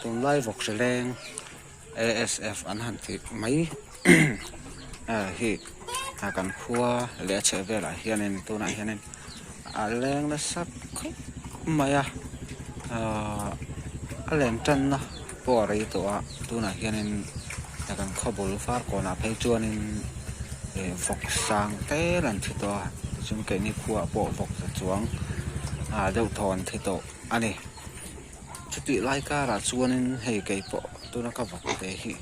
tụi lai vọc sẽ lên ASF anh hẳn thì mấy hi cần khua lẽ trở về lại hiện nên tôi này hiện nên lên nó sắp mày lên chân nó bỏ đi tôi này hiện nên cần khó bù phát còn là phải chua nên vọc sang té lần thì tôi chúng cái này khua bộ vọc xuống đầu thòn thì tôi anh này chút tí lại cả là chua nên hay cái bộ tôi nó có vọc để hi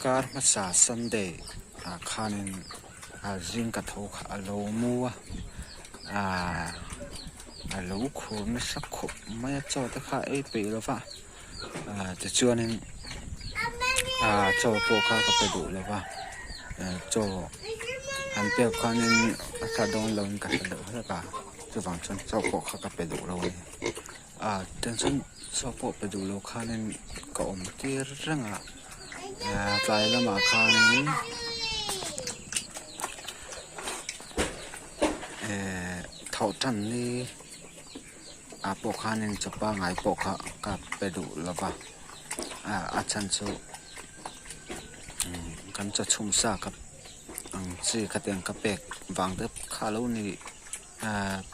cả mà sa Sunday khanin riêng cả thấu cả lâu mua lâu khốn nó sắc khổ mấy cho tất cả ấy bị rồi vậy thì chưa nên cho bộ khá có đầy đủ rồi vậy cho hàng bèo khanin cả đông lớn cả đỡ hết cả cho vàng chân cho bộ khá có đầy đủ rồi tên chân cho bộ đầy đủ lâu khanin có một tia răng tại là mà khan thầu trần đi bộ khan nên chụp ba ngày bộ khá cặp bề đủ là vào chân số cần cho chung xa cặp chỉ cắt tiền cặp bẹt vàng đớp khá lâu ni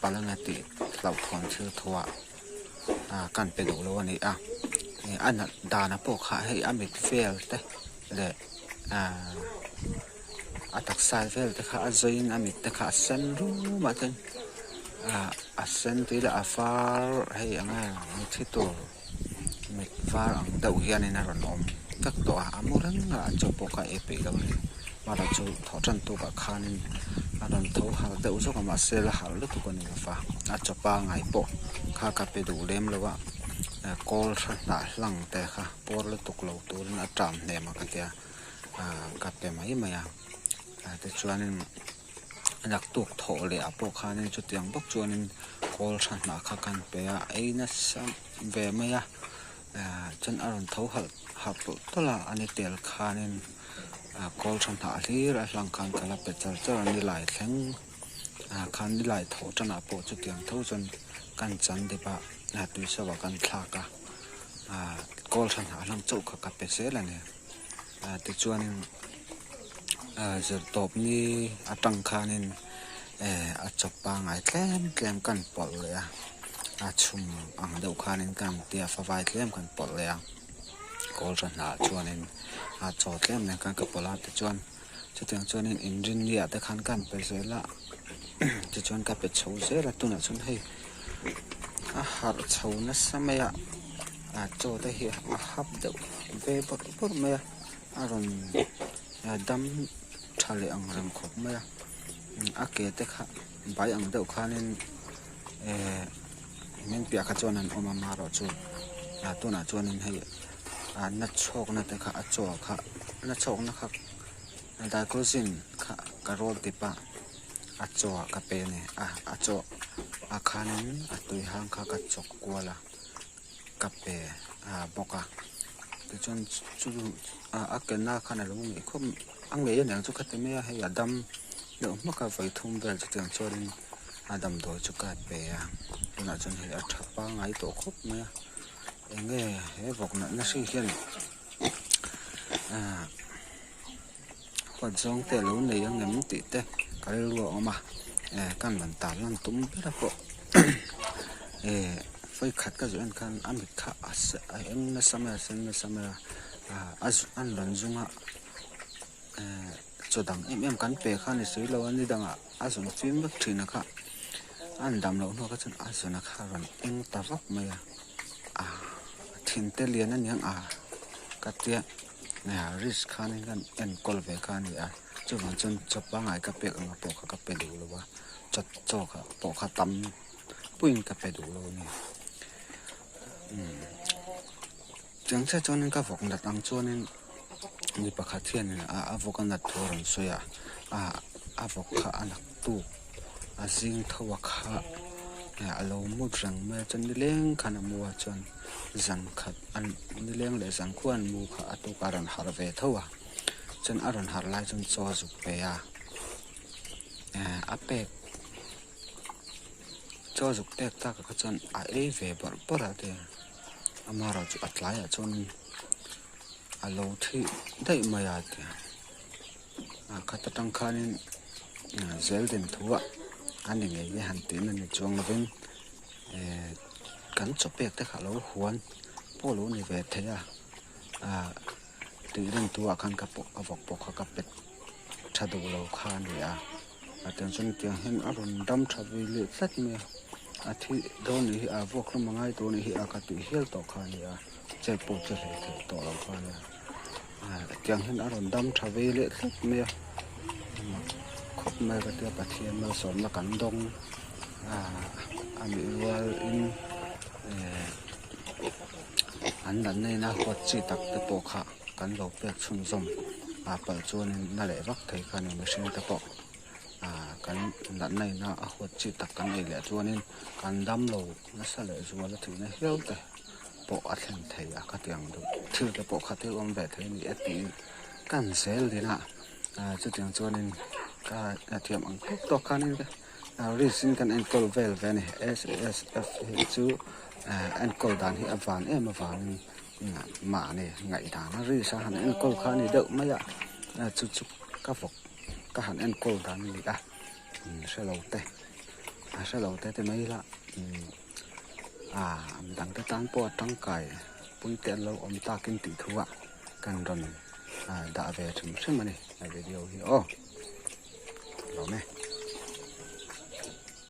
ba lần ngày tị lẩu thon chưa thua cần bề đủ lâu này anh đàn bộ khá hay ăn bị fail đấy để đặc sai fail để khá duyên ăn bị khá sen luôn mà tên sen thì là far hay anh một thiết tổ mình far ang đầu hiện nay là nôm các tổ mua răng là cho bộ khá ép đâu mà là cho thọ chân tổ cả khá nên làm thấu hà đầu số mà xe là hà lúc còn nhiều pha cho ba ngày bộ khá cặp đủ đêm rồi ạ call đã lăng tè kha por le tuk lo tu na tram ne ma ka tia ka pe mai ma ya te chuanin nak tuk tho le apo kha ne chu tiang bok chuanin call na kha kan pe a ei na sam ve ma ya chen aron tho hal to la ani tel kha nen call na li ra lang kan kala pe chal chal ni lai thleng khan ni lai tho chana po chu tiang tho chon kan chan de ba tùy sao vào căn thà cả call thằng hạ lăng châu cả cặp xe là nè từ chuan giờ top ni tăng khan nên chụp ba ngày kem căn bỏเลยchum ang đầu khan nên căn tia pha vai kem căn bỏเลยcall thằng hạ chuan nên chọt kem nên căn cặp bỏ lại từ chuan cho tiếng chuan nên engineer tới khan căn phải xe là từ chuan cặp xấu xe là tôi là chuan hay hạt sầu nó xem mày cho tới hiện hấp được về bớt mày rồi đâm trả lại ăn làm khóc mày kể tới khá bài ăn đậu khá nên mình bịa khá cho nên ôm mà rồi chú tôi là cho nên hay nó chọc nó tới khá cho khá nó chọc nó khá đại cố xin khá cà rốt đi ba cho cà phê này cho khá nên tùy hàng khá cà chọc qua là cà phê boca thì chọn chú cái na khá này đúng không ăn mấy cái chút cái mấy hay là đâm được mất cả vậy thùng về cho tiền cho nên đâm đổi cho cà phê cái nào chọn hay chặt ba ngày tổ khúc mấy nghe cái vọc nó suy hiện còn giống tiền lớn này anh em tịt đấy cái lúa mà căn bản tán làm túm biết đâu phải khát cái chuyện căn ăn bị khát em nó xem là ăn lần dung cho đằng em cắn bể khăn này suy lâu anh đi đằng dùng phim bất thì nó khát ăn đầm lâu nó cái chuyện dùng nó khát rồi em ta vấp mày thiên tế liền anh những cái tiền này risk khăn này kan en call về khăn này chứ mà chân chụp ba ngày cái bể ở bộ cái bể đủ rồi cho cái bộ cái tắm pin cái bể đủ rồi nè chẳng sẽ cho nên cái vọc đặt ăn cho nên người bác khát thiên này vọc ăn đặt thôi rồi xoay vọc khá ăn tu riêng thâu khá lâu một rằng mà chân đi lên khả năng mua chân rằng khát ăn đi lên để rằng quan mua khá tu cả rằng hạt về thâu chân ăn hạt lại chân cho dục về áp bẹ cho dục tek ta ka chon a e ve bar para te amara chu atlai a chon a lo thi dai maya te a khata tang khanin zel den thuwa ani nge ye han tin ani chong lovin kan chopek te kha lo huan polo ni ve theya a ti ren tuwa kan ka pok avok pok ka pet thadu lo khan ya attention tiang hen arun dam thawi le sat me athi don hi a vok lo mangai to ni hi a ka ti hel to khan ya che po che le to lo khan ya tiang hen arun dam thawi le sat me khop me ka te pathian lo som na kan dong ami wal in an dan nei na hot chi tak te po kha kan lo pek chun zom pal chuan na le vak thei khan ni machine te po kan dan nei na a hot chi tak kan ei le chuanin kan dam lo na sa le zuwa la thina hel te po a thlen thei a ka tiang du thil te po kha te om ve thei ni ati kan sel dina chu tiang chuanin ka athiam ang khop to khanin reason kan enkol vel ve ni SSF chu enkol dan hi avan em avan ma ne ngai da na ri sa han enkol kha ni deuh mai a chu chu ka vok ka han enkol dan ni da se lo te mai la dang te tan po tang kai pui te lo om ta kin ti thuwa kan ron da ve thum sem ani video hi lo me